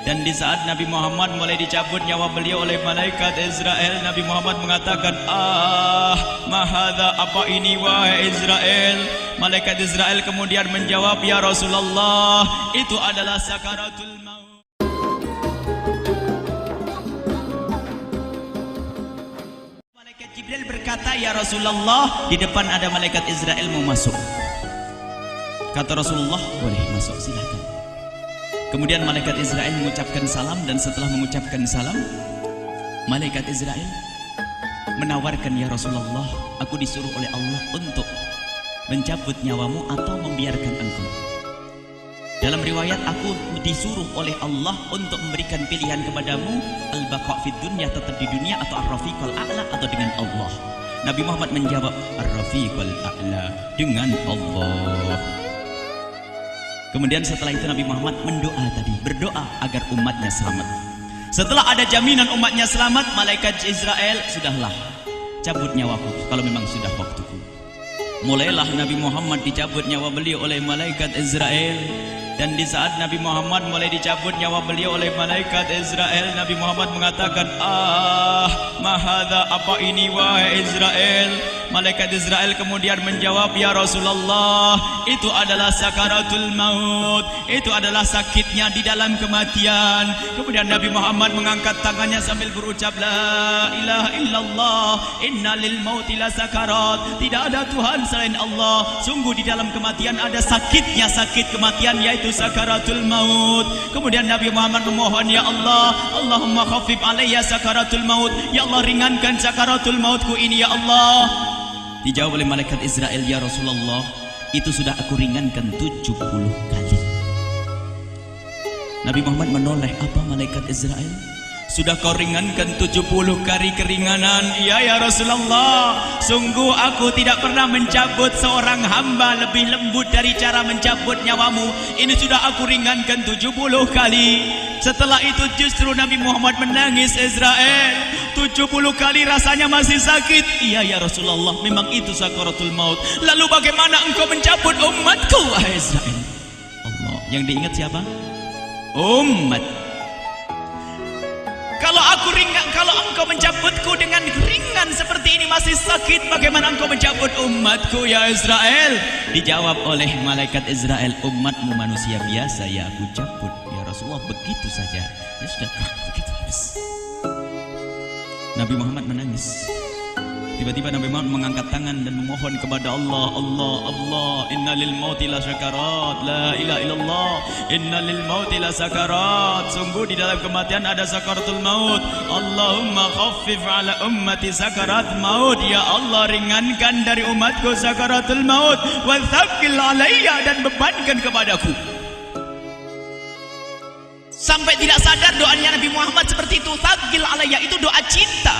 Dan di saat Nabi Muhammad mulai dicabut nyawa beliau oleh malaikat Israel, Nabi Muhammad mengatakan, mahadha, apa ini wahai Israel? Malaikat Israel kemudian menjawab, ya Rasulullah, itu adalah sakaratul maut. Malaikat Jibril berkata, ya Rasulullah, di depan ada malaikat Israel mau masuk. Kata Rasulullah, boleh masuk, silakan. Kemudian malaikat Israel mengucapkan salam, dan setelah mengucapkan salam, malaikat Israel menawarkan, ya Rasulullah, aku disuruh oleh Allah untuk mencabut nyawamu atau membiarkan engkau. Dalam riwayat, aku disuruh oleh Allah untuk memberikan pilihan kepadamu, al-baqa' fid dunya, tetap di dunia, atau ar-rafiqul a'la, atau dengan Allah. Nabi Muhammad menjawab, ar-rafiqul a'la, dengan Allah. Kemudian setelah itu Nabi Muhammad berdoa agar umatnya selamat. Setelah ada jaminan umatnya selamat, malaikat Israel, sudahlah, cabut nyawaku kalau memang sudah waktuku. Mulailah Nabi Muhammad dicabut nyawa beliau oleh malaikat Israel. Dan di saat Nabi Muhammad mulai dicabut nyawa beliau oleh malaikat Israel, Nabi Muhammad mengatakan, mahadha, apa ini wahai Israel? Malaikat Israel kemudian menjawab, ya Rasulullah, itu adalah sakaratul maut, itu adalah sakitnya di dalam kematian. Kemudian Nabi Muhammad mengangkat tangannya sambil berucap, la ilaha illallah, inna lil mauti la sakarat, tidak ada Tuhan selain Allah, sungguh di dalam kematian ada sakitnya, sakit kematian, yaitu sakaratul maut. Kemudian Nabi Muhammad memohon, ya Allah, Allahumma khaffif alayya sakaratul maut, ya Allah, ringankan sakaratul mautku ini, ya Allah. Dijawab oleh malaikat Israel, ya Rasulullah, itu sudah aku ringankan 70 kali. Nabi Muhammad menoleh, apa malaikat Israel? Sudah kau ringankan 70 kali keringanan? Iya ya Rasulullah, sungguh aku tidak pernah mencabut seorang hamba lebih lembut dari cara mencabut nyawamu. Ini sudah aku ringankan 70 kali. Setelah itu justru Nabi Muhammad menangis, Israel, 70 kali rasanya masih sakit. Iya ya Rasulullah, memang itu sakaratul maut. Lalu bagaimana engkau mencabut umatku, wahai Israel? Allah, yang diingat siapa? Umat. Kalau engkau mencabutku dengan ringan seperti ini masih sakit, bagaimana engkau mencabut umatku, ya Israel? Dijawab oleh malaikat Israel, umatmu manusia biasa, ya aku cabut. Ya Rasulullah, begitu saja. Ya sudah, begitu habis. Nabi Muhammad menangis. Tiba-tiba Nabi Muhammad mengangkat tangan dan memohon kepada Allah, Allah, inna lil mauti la sakarat, la ilaha illallah, inna lil mauti la sakarat, sungguh di dalam kematian ada sakaratul maut. Allahumma khaffif ala ummati sakarat maut, ya Allah, ringankan dari umatku sakaratul maut, wa thaqqil alayya, dan bebankan kepadaku. Sampai tidak sadar doanya Nabi Muhammad seperti itu, thaqqil alayya, itu doa cinta.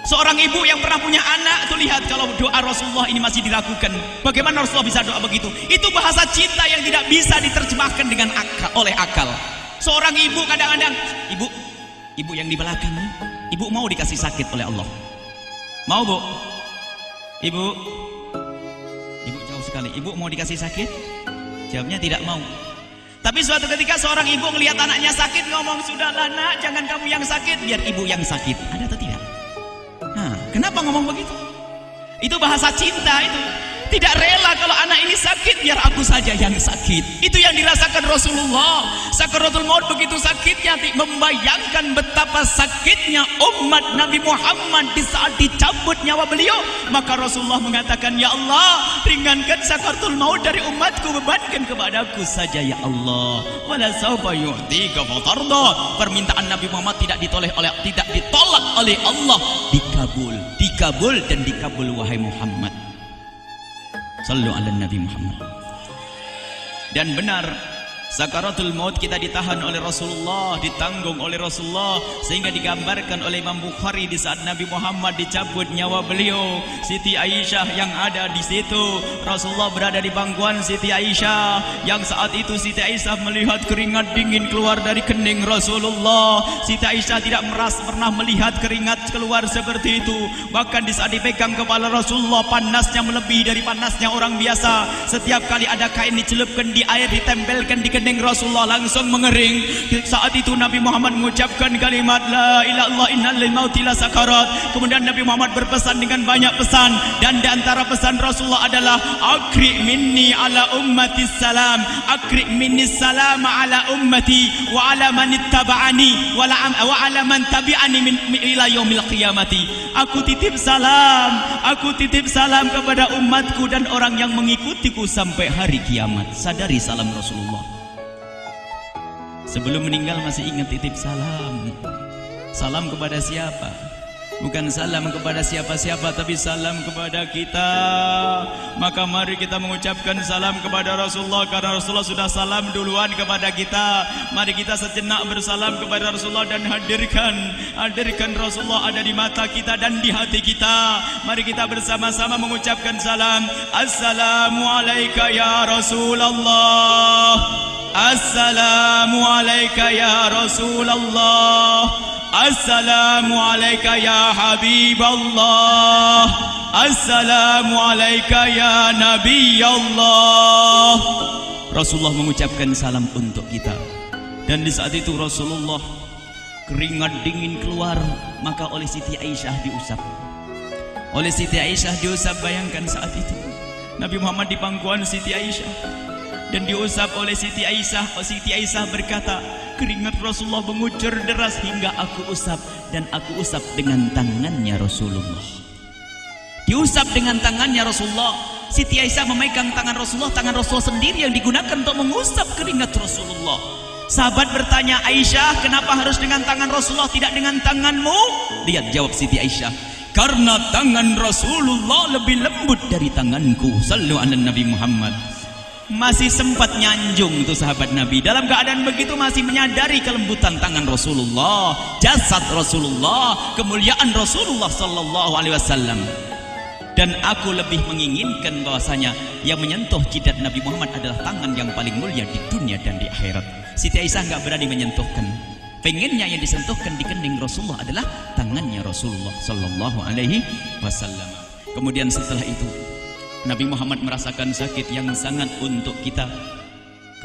Seorang ibu yang pernah punya anak, tuh lihat kalau doa Rasulullah ini masih dilakukan. Bagaimana Rasulullah bisa doa begitu? Itu bahasa cinta yang tidak bisa diterjemahkan dengan oleh akal. Seorang ibu kadang-kadang, ibu yang di belakang, ibu mau dikasih sakit oleh Allah? Mau, Bu? Ibu jauh sekali. Ibu mau dikasih sakit? Jawabnya tidak mau. Tapi suatu ketika seorang ibu melihat anaknya sakit, ngomong, sudahlah nak, jangan kamu yang sakit, biar ibu yang sakit. Ada atau tidak? Nah, kenapa ngomong begitu? Itu bahasa cinta itu. Tidak rela kalau anak ini sakit, biar aku saja yang sakit. Itu yang dirasakan Rasulullah. Sakaratul maut begitu sakitnya, membayangkan betapa sakitnya umat Nabi Muhammad di saat dicabut nyawa beliau. Maka Rasulullah mengatakan, ya Allah, ringankan sakaratul maut dari umatku, bebankan kepadaku saja, ya Allah. Wala sawfa yu'tika fatarda. Permintaan Nabi Muhammad tidak ditolak oleh Allah, dikabul dan dikabul, wahai Muhammad. Sallu ala Nabi Muhammad. Dan benar, sakaratul maut kita ditahan oleh Rasulullah, ditanggung oleh Rasulullah, sehingga digambarkan oleh Imam Bukhari di saat Nabi Muhammad dicabut nyawa beliau, Siti Aisyah yang ada di situ. Rasulullah berada di pangkuan Siti Aisyah, yang saat itu Siti Aisyah melihat keringat dingin keluar dari kening Rasulullah. Siti Aisyah tidak pernah melihat keringat keluar seperti itu. Bahkan di saat dipegang kepala Rasulullah, panasnya melebihi dari panasnya orang biasa. Setiap kali ada kain dicelupkan di air, ditempelkan di kening Rasulullah langsung mengering. Saat itu Nabi Muhammad mengucapkan kalimat la ilaha illallah innal lil mauti lasakarat. Kemudian Nabi Muhammad berpesan dengan banyak pesan, dan di antara pesan Rasulullah adalah akri minni ala ummati salam, akri minni salam ala ummati wa ala man ittaba'ani wa ala man tabi'ani min ila yaumil qiyamati. Aku titip salam kepada umatku dan orang yang mengikutiku sampai hari kiamat. Sadari salam Rasulullah. Sebelum meninggal masih ingat titip salam. Salam kepada siapa? Bukan salam kepada siapa-siapa, tapi salam kepada kita. Maka mari kita mengucapkan salam kepada Rasulullah, karena Rasulullah sudah salam duluan kepada kita. Mari kita sejenak bersalam kepada Rasulullah dan hadirkan Rasulullah ada di mata kita dan di hati kita. Mari kita bersama-sama mengucapkan salam. Assalamualaikum ya Rasulullah. Assalamualaikum ya Rasulullah. Assalamualaikum ya Habiballah. Assalamualaikum ya Nabi Allah. Rasulullah mengucapkan salam untuk kita. Dan di saat itu Rasulullah keringat dingin keluar, maka oleh Siti Aisyah diusap. Oleh Siti Aisyah diusap, bayangkan saat itu Nabi Muhammad di pangkuan Siti Aisyah dan diusap oleh Siti Aisyah. Siti Aisyah berkata, keringat Rasulullah mengucur deras hingga aku usap, dan aku usap dengan tangannya Rasulullah. Diusap dengan tangannya Rasulullah. Siti Aisyah memegang tangan Rasulullah sendiri yang digunakan untuk mengusap keringat Rasulullah. Sahabat bertanya, Aisyah, kenapa harus dengan tangan Rasulullah tidak dengan tanganmu? Lihat jawab Siti Aisyah, karena tangan Rasulullah lebih lembut dari tanganku. Sallu ala Nabi Muhammad. Masih sempat nyanjung tuh sahabat Nabi. Dalam keadaan begitu masih menyadari kelembutan tangan Rasulullah, jasad Rasulullah, kemuliaan Rasulullah sallallahu alaihi wasallam. Dan aku lebih menginginkan bahwasanya yang menyentuh jidat Nabi Muhammad adalah tangan yang paling mulia di dunia dan di akhirat. Siti Aisyah enggak berani menyentuhkan. Pengennya yang disentuhkan di kening Rasulullah adalah tangannya Rasulullah sallallahu alaihi wasallam. Kemudian setelah itu Nabi Muhammad merasakan sakit yang sangat untuk kita.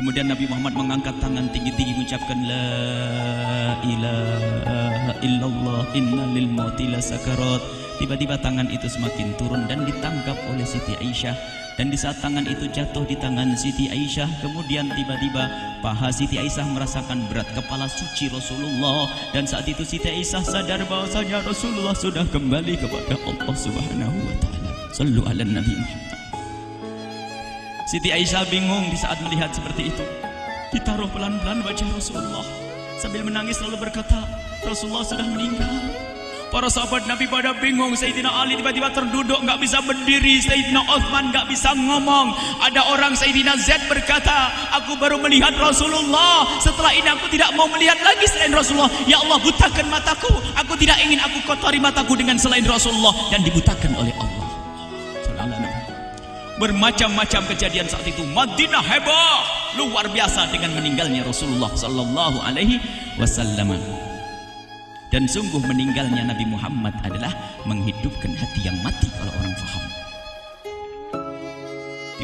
Kemudian Nabi Muhammad mengangkat tangan tinggi-tinggi mengucapkan la ilaha illallah innalil mauti lasakarat. Tiba-tiba tangan itu semakin turun dan ditangkap oleh Siti Aisyah. Dan di saat tangan itu jatuh di tangan Siti Aisyah, kemudian tiba-tiba paha Siti Aisyah merasakan berat kepala suci Rasulullah. Dan saat itu Siti Aisyah sadar bahwasanya Rasulullah sudah kembali kepada Allah Subhanahu wa taala. Sallu ala Nabi Muhammad. Siti Aisyah bingung di saat melihat seperti itu. Ditaruh pelan-pelan wajah Rasulullah. Sambil menangis lalu berkata, Rasulullah sudah meninggal. Para sahabat Nabi pada bingung. Sayyidina Ali tiba-tiba terduduk, nggak bisa berdiri. Sayyidina Uthman nggak bisa ngomong. Ada orang Sayyidina Zaid berkata, aku baru melihat Rasulullah. Setelah ini aku tidak mau melihat lagi selain Rasulullah. Ya Allah, butakan mataku. Aku tidak ingin aku kotori mataku dengan selain Rasulullah. Dan dibutakan oleh Allah. Bermacam-macam kejadian saat itu. Madinah heboh luar biasa dengan meninggalnya Rasulullah sallallahu alaihi wasallam. Dan sungguh meninggalnya Nabi Muhammad adalah menghidupkan hati yang mati kalau orang faham.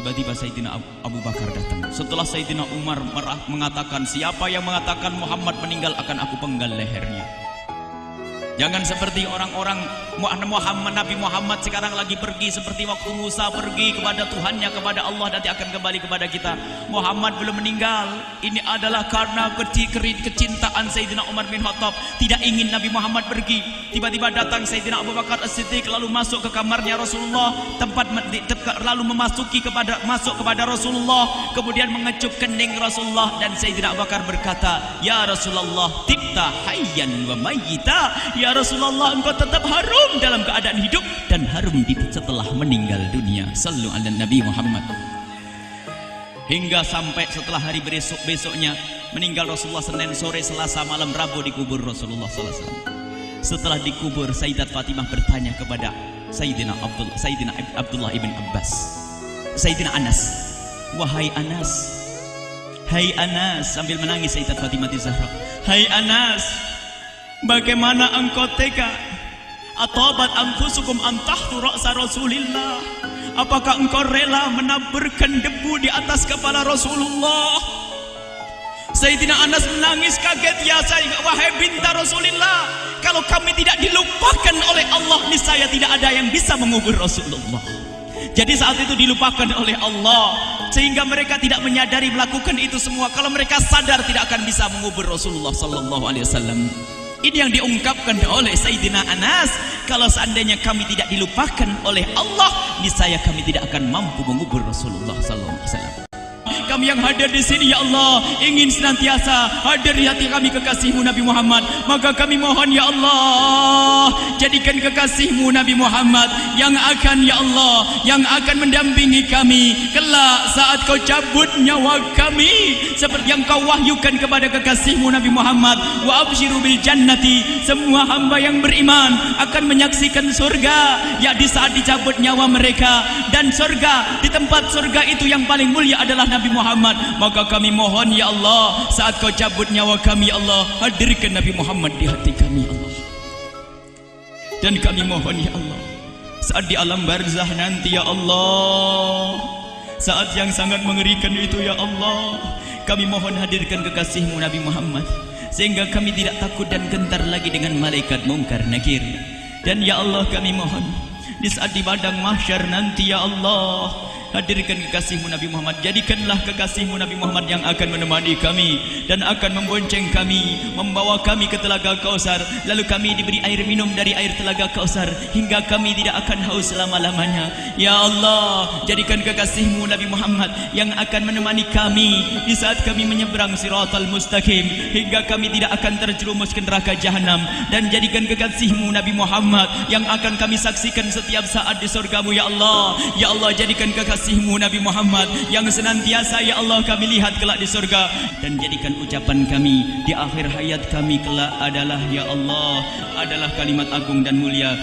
Tiba-tiba Sayyidina Abu Bakar datang. Setelah Sayyidina Umar mengatakan, siapa yang mengatakan Muhammad meninggal akan aku penggal lehernya. Jangan seperti orang-orang Nabi Muhammad sekarang lagi pergi seperti waktu Musa pergi kepada Tuhannya, kepada Allah, nanti akan kembali kepada kita. Muhammad belum meninggal. Ini adalah karena kecintaan Sayyidina Umar bin Khattab, tidak ingin Nabi Muhammad pergi. Tiba-tiba datang Sayyidina Abu Bakar As-Siddiq lalu masuk ke kamarnya Rasulullah, lalu masuk kepada Rasulullah, kemudian mengecup kening Rasulullah. Dan Sayyidina Abu Bakar berkata, ya Rasulullah, tibta hayyan wa mayyita. Ya Rasulullah, engkau tetap harum dalam keadaan hidup dan harum setelah meninggal dunia. Sallu ala Nabi Muhammad. Hingga sampai setelah hari besoknya meninggal Rasulullah Senin sore, Selasa malam, Rabu dikubur Rasulullah sallallahu alaihi wasallam. Setelah dikubur, Sayyidat Fatimah bertanya kepada Sayyidina Abdullah ibn Abbas, Sayyidina Anas, wahai Anas, hai Anas, sambil menangis Sayyidat Fatimah Zahra, hai Anas, bagaimana engkau tega? Atabat anfusukum antahtu ra'sa Rasulillah. Apakah engkau rela menaburkan debu di atas kepala Rasulullah? Sayyidina Anas menangis kaget, ya wahai binta Rasulullah, kalau kami tidak dilupakan oleh Allah, niscaya tidak ada yang bisa mengubur Rasulullah. Jadi saat itu dilupakan oleh Allah, sehingga mereka tidak menyadari melakukan itu semua. Kalau mereka sadar, tidak akan bisa mengubur Rasulullah sallallahu alaihi wasallam. Ini yang diungkapkan oleh Sayyidina Anas, kalau seandainya kami tidak dilupakan oleh Allah, niscaya kami tidak akan mampu mengubur Rasulullah sallallahu alaihi wasallam. Kami yang hadir di sini, ya Allah, ingin senantiasa hadir di hati kami kekasih-Mu Nabi Muhammad. Maka kami mohon, ya Allah, jadikan kekasih-Mu Nabi Muhammad yang akan, ya Allah, yang akan mendampingi kami kelak saat Kau cabut nyawa kami, seperti yang Kau wahyukan kepada kekasih-Mu Nabi Muhammad. Wa absyiru bil jannati, semua hamba yang beriman akan menyaksikan surga, ya di saat dicabut nyawa mereka. Dan surga, di tempat surga itu yang paling mulia adalah Nabi Muhammad. Maka kami mohon, ya Allah, saat Kau cabut nyawa kami, ya Allah, hadirkan Nabi Muhammad di hati kami, ya Allah. Dan kami mohon, ya Allah, saat di alam barzah nanti, ya Allah, saat yang sangat mengerikan itu, ya Allah, kami mohon hadirkan kekasih-Mu Nabi Muhammad, sehingga kami tidak takut dan gentar lagi dengan malaikat mungkar nakir. Dan ya Allah, kami mohon di saat di padang mahsyar nanti, ya Allah, hadirkan kekasih-Mu Nabi Muhammad. Jadikanlah kekasih-Mu Nabi Muhammad yang akan menemani kami dan akan membonceng kami, membawa kami ke telaga Kausar. Lalu kami diberi air minum dari air telaga Kausar hingga kami tidak akan haus selama-lamanya. Ya Allah, jadikan kekasih-Mu Nabi Muhammad yang akan menemani kami di saat kami menyeberang Siratal Mustaqim hingga kami tidak akan terjerumus ke neraka jahanam. Dan jadikan kekasih-Mu Nabi Muhammad yang akan kami saksikan setiap saat di surga-Mu, ya Allah. Ya Allah, jadikan kekasih-Mu Nabi Muhammad yang senantiasa, ya Allah, kami lihat kelak di surga. Dan jadikan ucapan kami di akhir hayat kami kelak adalah, ya Allah, adalah kalimat agung dan mulia,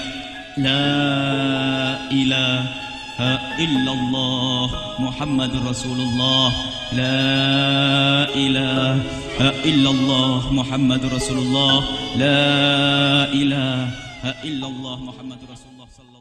La ilaha illallah Muhammadur Rasulullah. La ilaha illallah Muhammadur Rasulullah. La ilaha illallah Muhammadur Rasulullah sallallahu